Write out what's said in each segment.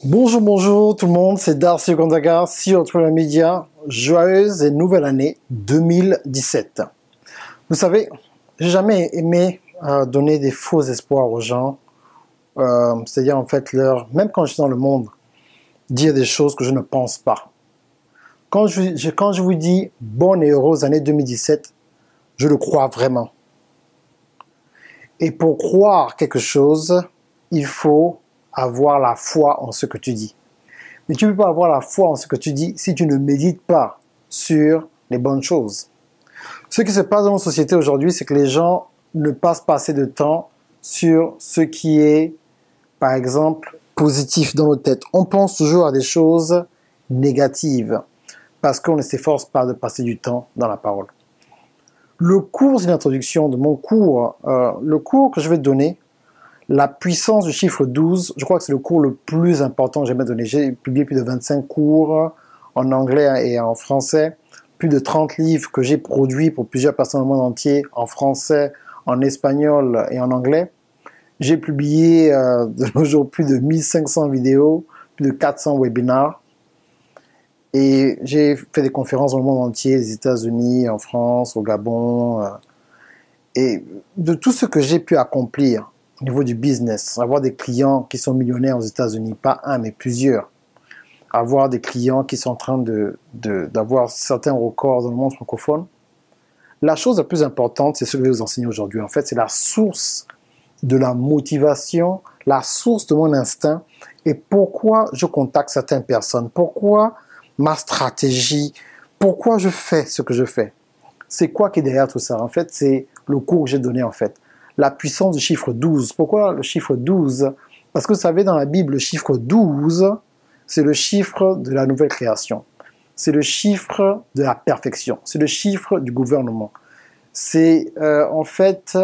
Bonjour, bonjour tout le monde, c'est Darcy Gondaga, CEO de la Média. Joyeuse et nouvelle année 2017. Vous savez, j'ai jamais aimé donner des faux espoirs aux gens, c'est-à-dire en fait même quand je suis dans le monde, dire des choses que je ne pense pas. Quand je vous dis bonne et heureuse année 2017, je le crois vraiment. Et pour croire quelque chose, il faut avoir la foi en ce que tu dis. Mais tu ne peux pas avoir la foi en ce que tu dis si tu ne médites pas sur les bonnes choses. Ce qui se passe dans nos sociétés aujourd'hui, c'est que les gens ne passent pas assez de temps sur ce qui est, par exemple, positif dans nos têtes. On pense toujours à des choses négatives parce qu'on ne s'efforce pas de passer du temps dans la parole. Le cours, c'est l'introduction de mon cours. Le cours que je vais te donner, la puissance du chiffre 12, je crois que c'est le cours le plus important que j'ai jamais donné. J'ai publié plus de 25 cours en anglais et en français, plus de 30 livres que j'ai produits pour plusieurs personnes au monde entier, en français, en espagnol et en anglais. J'ai publié de nos jours plus de 1500 vidéos, plus de 400 webinars. Et j'ai fait des conférences dans le monde entier, les États-Unis, en France, au Gabon. Et de tout ce que j'ai pu accomplir au niveau du business, avoir des clients qui sont millionnaires aux États-Unis, pas un, mais plusieurs. Avoir des clients qui sont en train d'avoir certains records dans le monde francophone. La chose la plus importante, c'est ce que je vais vous enseigner aujourd'hui. En fait, c'est la source de la motivation, la source de mon instinct et pourquoi je contacte certaines personnes, pourquoi ma stratégie, pourquoi je fais ce que je fais. C'est quoi qui est derrière tout ça? En fait, c'est le cours que j'ai donné en fait. La puissance du chiffre 12. Pourquoi le chiffre 12? Parce que vous savez, dans la Bible, le chiffre 12, c'est le chiffre de la nouvelle création. C'est le chiffre de la perfection. C'est le chiffre du gouvernement. C'est en fait,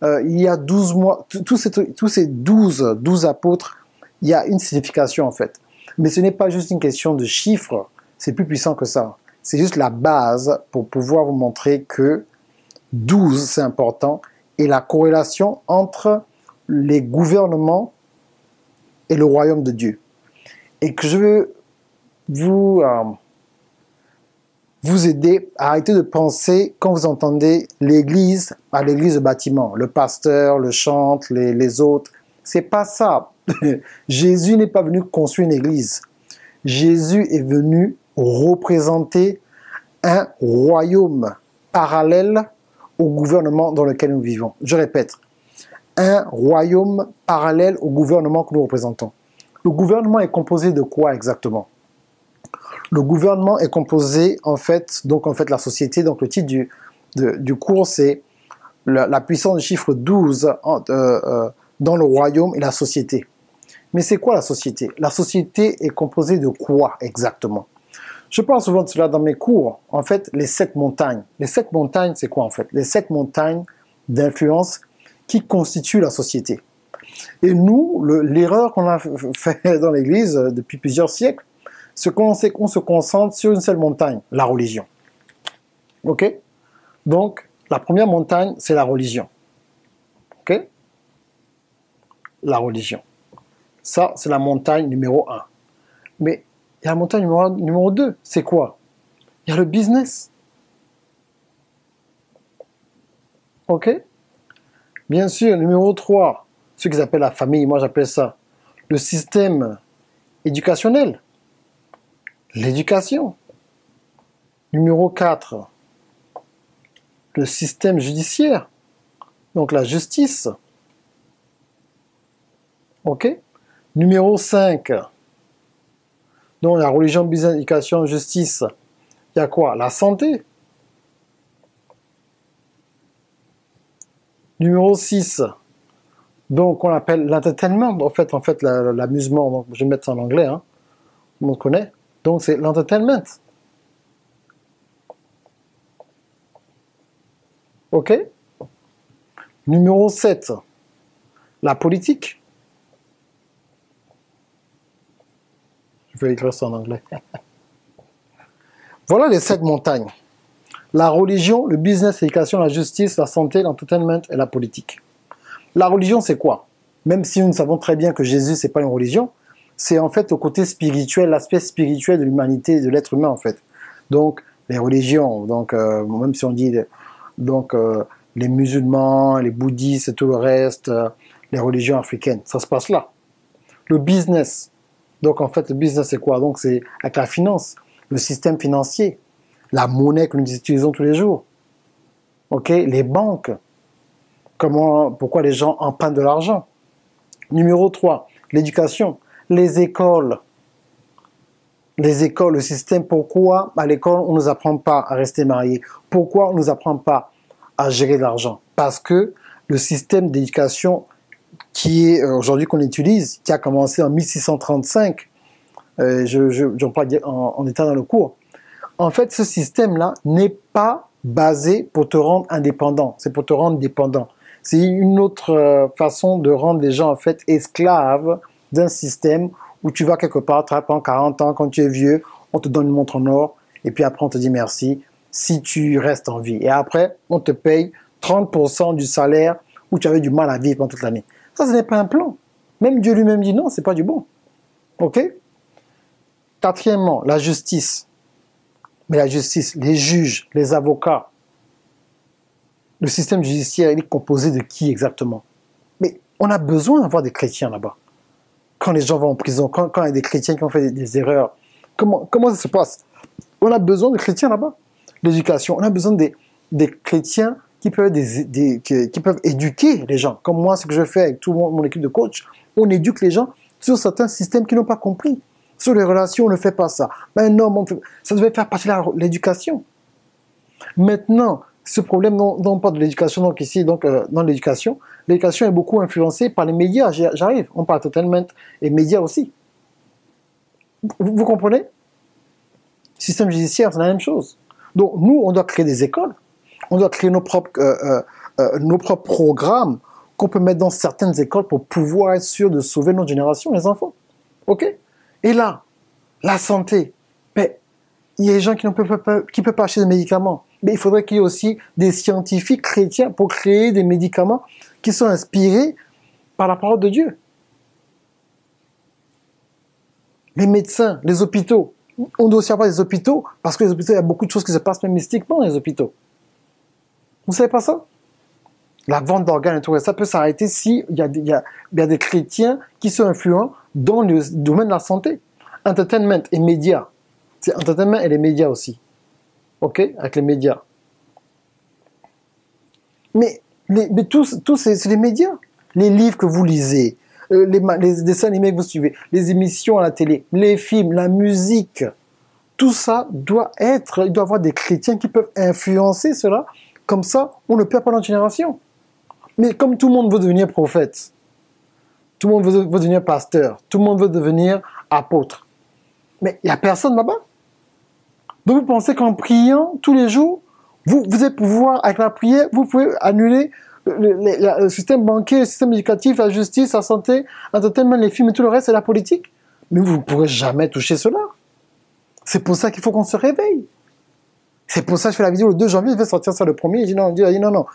il y a 12 mois, tous ces 12 apôtres, il y a une signification en fait. Mais ce n'est pas juste une question de chiffres, c'est plus puissant que ça. C'est juste la base pour pouvoir vous montrer que 12, c'est important, et la corrélation entre les gouvernements et le royaume de Dieu. Et que je veux vous aider à arrêter de penser, quand vous entendez l'église, à l'église de bâtiment, le pasteur, le chante, les autres. C'est pas ça. Jésus n'est pas venu construire une église. Jésus est venu représenter un royaume parallèle au gouvernement dans lequel nous vivons. Je répète, un royaume parallèle au gouvernement que nous représentons. Le gouvernement est composé de quoi exactement? Le gouvernement est composé, en fait, la société, donc le titre du cours, c'est la puissance du chiffre 12 dans le royaume et la société. Mais c'est quoi la société? La société est composée de quoi exactement? Je parle souvent de cela dans mes cours. En fait, les 7 montagnes. Les 7 montagnes, c'est quoi en fait? Les 7 montagnes d'influence qui constituent la société. Et nous, l'erreur qu'on a fait dans l'Église depuis plusieurs siècles, c'est qu'on se concentre sur une seule montagne, la religion. Ok? Donc, la première montagne, c'est la religion. Ok? La religion. Ça, c'est la montagne numéro 1. Mais il y a la montagne numéro 2. C'est quoi? Il y a le business. Ok? Bien sûr, numéro 3, ce qu'ils appellent la famille, moi j'appelle ça le système éducationnel. L'éducation. Numéro 4, le système judiciaire. Donc la justice. Ok? Numéro 5, donc la religion, business, éducation, justice. Il y a quoi? La santé. Numéro 6, donc on appelle l'entertainment, en fait l'amusement, donc je vais mettre ça en anglais, hein. Tout le monde connaît. Donc c'est l'entertainment. Ok? Numéro 7, la politique. Je vais écrire ça en anglais. Voilà les 7 montagnes. La religion, le business, l'éducation, la justice, la santé, l'entertainment et la politique. La religion, c'est quoi? Même si nous savons très bien que Jésus, c'est pas une religion, c'est en fait au côté spirituel, l'aspect spirituel de l'humanité, de l'être humain en fait. Donc les religions, donc même si on dit donc les musulmans, les bouddhistes et tout le reste, les religions africaines, ça se passe là. Le business, donc en fait le business c'est quoi? Donc c'est avec la finance, le système financier, la monnaie que nous utilisons tous les jours, ok, les banques, pourquoi les gens empruntent de l'argent. Numéro 3, l'éducation, les écoles, le système, pourquoi à l'école on ne nous apprend pas à rester mariés? Pourquoi on ne nous apprend pas à gérer l'argent? Parce que le système d'éducation qui est aujourd'hui qu'on utilise, qui a commencé en 1635, j'en parle en étant dans le cours, en fait ce système-là n'est pas basé pour te rendre indépendant, c'est pour te rendre dépendant. C'est une autre façon de rendre les gens en fait esclaves d'un système où tu vas quelque part, tu pendant 40 ans, quand tu es vieux, on te donne une montre en or, et puis après on te dit merci si tu restes en vie. Et après, on te paye 30% du salaire où tu avais du mal à vivre pendant toute l'année. Ça, ce n'est pas un plan. Même Dieu lui-même dit non, c'est pas du bon. Ok? Quatrièmement, la justice. Mais la justice, les juges, les avocats, le système judiciaire, il est composé de qui exactement? Mais on a besoin d'avoir des chrétiens là-bas. Quand les gens vont en prison, quand il y a des chrétiens qui ont fait des erreurs, comment ça se passe? On a besoin de chrétiens là-bas. L'éducation, on a besoin des chrétiens qui peuvent, qui peuvent éduquer les gens. Comme moi, ce que je fais avec toute mon équipe de coach, on éduque les gens sur certains systèmes qu'ils n'ont pas compris. Sur les relations, on ne fait pas ça. Mais non, ça devait faire partie de l'éducation. Maintenant, ce problème, non on parle de l'éducation, donc ici, dans l'éducation est beaucoup influencée par les médias. J'arrive, on parle entertainment et médias aussi. Vous comprenez? Système judiciaire, c'est la même chose. Donc, nous, on doit créer des écoles, on doit créer nos propres programmes qu'on peut mettre dans certaines écoles pour pouvoir être sûr de sauver notre génération, les enfants. Ok? Et là, la santé, mais il y a des gens qui ne peuvent pas acheter des médicaments. Mais il faudrait qu'il y ait aussi des scientifiques chrétiens pour créer des médicaments qui sont inspirés par la parole de Dieu. Les médecins, les hôpitaux. On doit aussi avoir des hôpitaux, parce que les hôpitaux, il y a beaucoup de choses qui se passent même mystiquement dans les hôpitaux. Vous savez pas ça? La vente d'organes et tout ça peut s'arrêter s'il y a des chrétiens qui sont influents dans le domaine de la santé. Entertainment et médias. C'est entertainment et les médias aussi. Ok? Avec les médias. Mais tous c'est les médias. Les livres que vous lisez, les dessins animés que vous suivez, les émissions à la télé, les films, la musique, tout ça il doit avoir des chrétiens qui peuvent influencer cela. Comme ça, on ne perd pas notre génération. Mais comme tout le monde veut devenir prophète, tout le monde veut devenir pasteur, tout le monde veut devenir apôtre, mais il n'y a personne là-bas. Donc vous pensez qu'en priant tous les jours, vous allez pouvoir, avec la prière, vous pouvez annuler le système bancaire, le système éducatif, la justice, la santé, l'entertainment, les films et tout le reste, et la politique. Mais vous ne pourrez jamais toucher cela. C'est pour ça qu'il faut qu'on se réveille. C'est pour ça que je fais la vidéo le 2 janvier, je vais sortir ça le 1er, je dis non.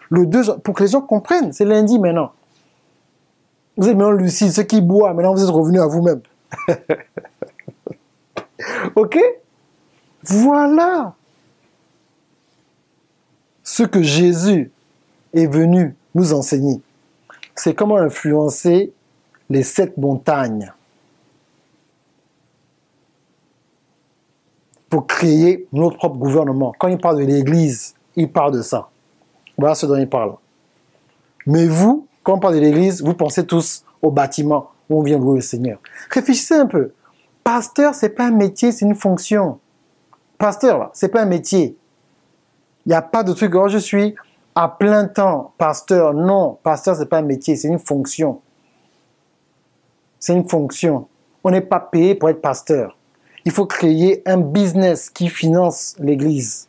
Le 2 janvier, pour que les gens comprennent, c'est lundi maintenant. Vous êtes maintenant lucide, ceux qui boivent, maintenant vous êtes revenus à vous-même. Ok? Voilà ce que Jésus est venu nous enseigner. C'est comment influencer les 7 montagnes pour créer notre propre gouvernement. Quand il parle de l'Église, il parle de ça. Voilà ce dont il parle. Mais vous, quand on parle de l'Église, vous pensez tous au bâtiment où on vient louer le Seigneur. Réfléchissez un peu. Pasteur, c'est pas un métier, c'est une fonction. Pasteur, là, c'est pas un métier. Il n'y a pas de truc, oh, je suis à plein temps pasteur. Non, pasteur, c'est pas un métier, c'est une fonction. C'est une fonction. On n'est pas payé pour être pasteur. Il faut créer un business qui finance l'Église.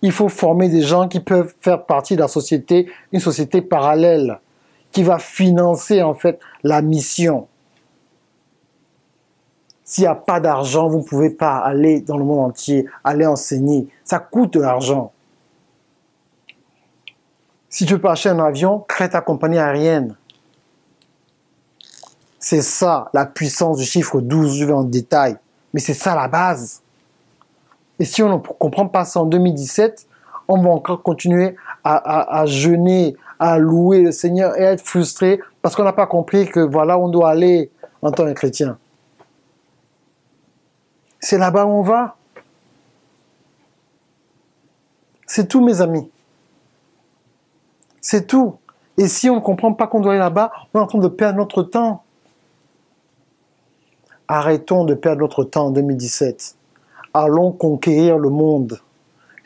Il faut former des gens qui peuvent faire partie de la société, une société parallèle, qui va financer en fait la mission. S'il n'y a pas d'argent, vous ne pouvez pas aller dans le monde entier, aller enseigner. Ça coûte de l'argent. Si tu veux pas acheter un avion, crée ta compagnie aérienne. C'est ça, la puissance du chiffre 12, je vais en détail. Mais c'est ça la base. Et si on ne comprend pas ça en 2017, on va encore continuer à jeûner, à louer le Seigneur et à être frustré parce qu'on n'a pas compris que voilà où on doit aller en tant que chrétien. C'est là-bas où on va. C'est tout, mes amis. C'est tout. Et si on ne comprend pas qu'on doit aller là-bas, on est en train de perdre notre temps. Arrêtons de perdre notre temps en 2017. Allons conquérir le monde.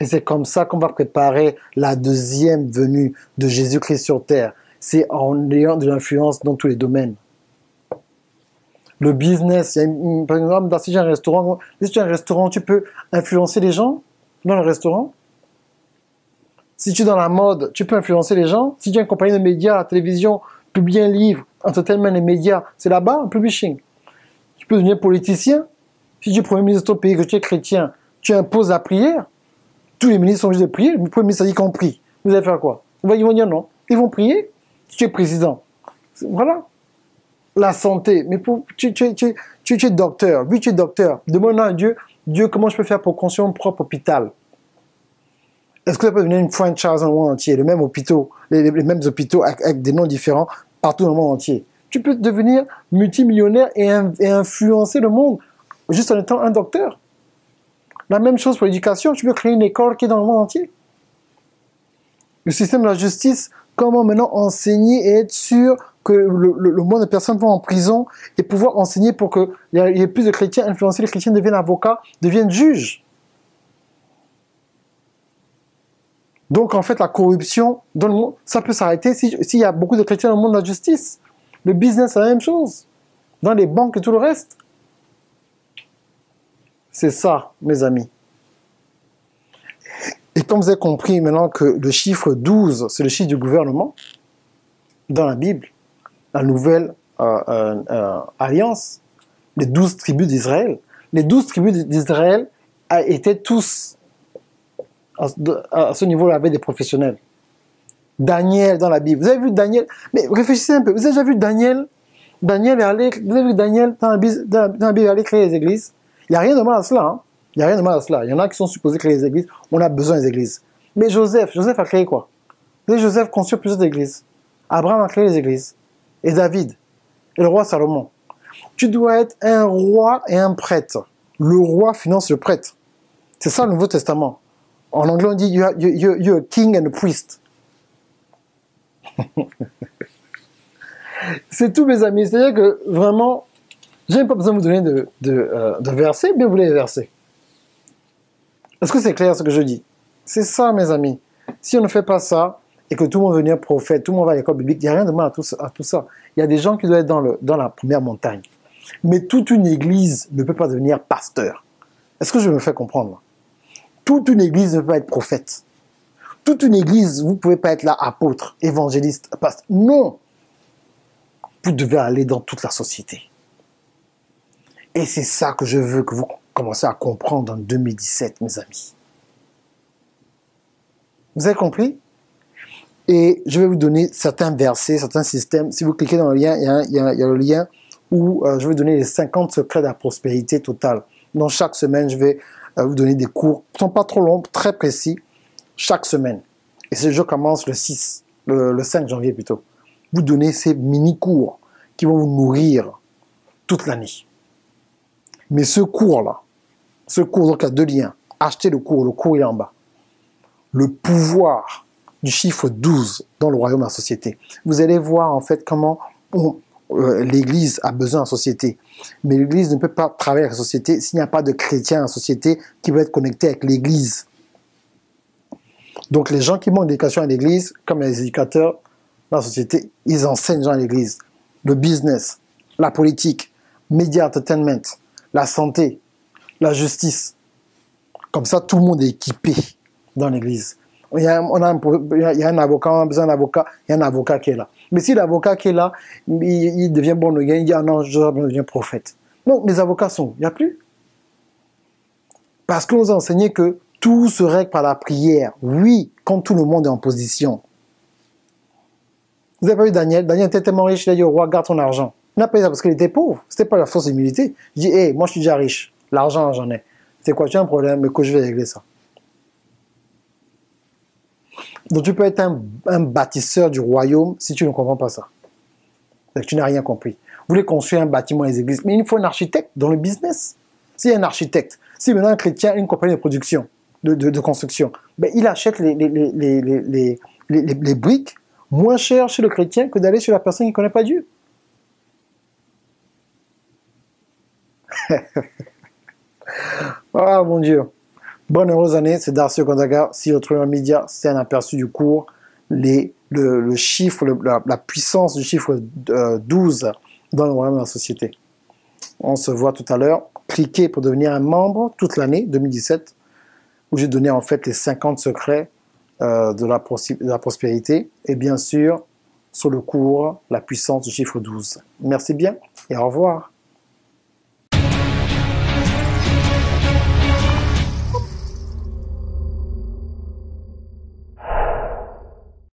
Et c'est comme ça qu'on va préparer la deuxième venue de Jésus-Christ sur terre. C'est en ayant de l'influence dans tous les domaines. Le business, par exemple, si tu as un restaurant, tu peux influencer les gens dans le restaurant. Si tu es dans la mode, tu peux influencer les gens. Si tu as une compagnie de médias, la télévision, publier un livre, entertainment les médias, c'est là-bas, un publishing. Tu peux devenir politicien. Si tu es premier ministre de ton pays, que tu es chrétien, tu imposes la prière. Tous les ministres sont obligés de prier. Le premier ministre a dit qu'on prie. Vous allez faire quoi? Ils vont dire non. Ils vont prier. Si tu es président. Voilà. La santé. Mais tu es docteur. Oui, tu es docteur. Demande à Dieu, comment je peux faire pour construire mon propre hôpital? Est-ce que ça peut devenir une franchise dans le monde entier? Les mêmes hôpitaux, les mêmes hôpitaux avec des noms différents partout dans le monde entier. Tu peux devenir multimillionnaire et influencer le monde juste en étant un docteur. La même chose pour l'éducation. Tu peux créer une école qui est dans le monde entier. Le système de la justice, comment maintenant enseigner et être sûr que le moins de personnes vont en prison et pouvoir enseigner pour qu'il y ait plus de chrétiens influencés, les chrétiens deviennent avocats, deviennent juges. Donc, en fait, la corruption dans le monde, ça peut s'arrêter s'il y a beaucoup de chrétiens dans le monde de la justice. Le business, c'est la même chose. Dans les banques et tout le reste. C'est ça, mes amis. Et comme vous avez compris maintenant que le chiffre 12, c'est le chiffre du gouvernement, dans la Bible, la nouvelle alliance, les 12 tribus d'Israël. Les 12 tribus d'Israël étaient tous à ce niveau-là avec des professionnels. Daniel dans la Bible. Vous avez vu Daniel? Mais réfléchissez un peu. Vous avez déjà vu Daniel? Vous avez vu Daniel dans la Bible aller créer les églises? Il n'y a rien de mal à cela. Hein? Il n'y a rien de mal à cela. Il y en a qui sont supposés créer les églises. On a besoin des églises. Mais Joseph a créé quoi? Vous savez, Joseph construit plusieurs églises. Abraham a créé les églises. Et David. Et le roi Salomon. Tu dois être un roi et un prêtre. Le roi finance le prêtre. C'est ça le Nouveau Testament. En anglais, on dit you're a king and a priest. C'est tout, mes amis. C'est-à-dire que vraiment, je n'ai pas besoin de vous donner de versets, bien vous les versets. Est-ce que c'est clair ce que je dis? C'est ça, mes amis. Si on ne fait pas ça, et que tout le monde veut devenir prophète, tout le monde va à l'école biblique, il n'y a rien de mal à tout ça. Il y a des gens qui doivent être dans la première montagne. Mais toute une église ne peut pas devenir pasteur. Est-ce que je me fais comprendre? Toute une église ne peut pas être prophète. Toute une église, vous ne pouvez pas être là apôtre, évangéliste, pasteur. Non! Vous devez aller dans toute la société. Et c'est ça que je veux que vous commenciez à comprendre en 2017, mes amis. Vous avez compris? Et je vais vous donner certains versets, certains systèmes. Si vous cliquez dans le lien, il y a le lien où je vais vous donner les 50 secrets de la prospérité totale. Donc chaque semaine, je vais vous donner des cours qui ne sont pas trop longs, très précis, chaque semaine. Et ce jeu commence le 5 janvier plutôt. Vous donnez ces mini-cours qui vont vous nourrir toute l'année. Mais ce cours-là, donc il y a deux liens. Achetez le cours il est en bas. Le pouvoir du chiffre 12 dans le royaume de la société. Vous allez voir en fait comment l'Église a besoin de la société. Mais l'Église ne peut pas travailler avec la société s'il n'y a pas de chrétiens dans la société qui veulent être connectés avec l'Église. Donc les gens qui manquent d'éducation à l'Église, comme les éducateurs dans la société, ils enseignent dans l'Église. Le business, la politique, media entertainment, la santé, la justice. Comme ça, tout le monde est équipé dans l'Église. Il y a un avocat, on a besoin d'un avocat, il y a un avocat qui est là. Mais si l'avocat qui est là, il devient bon de gain, il dit « Ah non, je deviens prophète ». Non, les avocats sont, il n'y a plus. Parce qu'on nous a enseigné que tout se règle par la prière. Oui, quand tout le monde est en position. Vous avez pas vu Daniel? Daniel était tellement riche, il a dit au roi, garde ton argent. Il n'a pas dit ça parce qu'il était pauvre. C'était pas la force d'humilité. Il dit, hey, moi je suis déjà riche. L'argent, j'en ai. C'est quoi, tu as un problème, mais que je vais régler ça. Donc tu peux être un bâtisseur du royaume si tu ne comprends pas ça. Donc, tu n'as rien compris. Vous voulez construire un bâtiment des églises, mais il faut un architecte dans le business. S'il y a un architecte, si maintenant un chrétien a une compagnie de production, de construction, ben, il achète les briques moins chères chez le chrétien que d'aller chez la personne qui ne connaît pas Dieu. Ah mon Dieu. Bonne heureuse année, c'est Darcy Okondaga. Si votre média, c'est un aperçu du cours, le chiffre, la puissance du chiffre 12 dans le royaume de la société. On se voit tout à l'heure. Cliquez pour devenir un membre toute l'année 2017, où j'ai donné en fait les 50 secrets de la prospérité, et bien sûr, sur le cours, la puissance du chiffre 12. Merci bien et au revoir.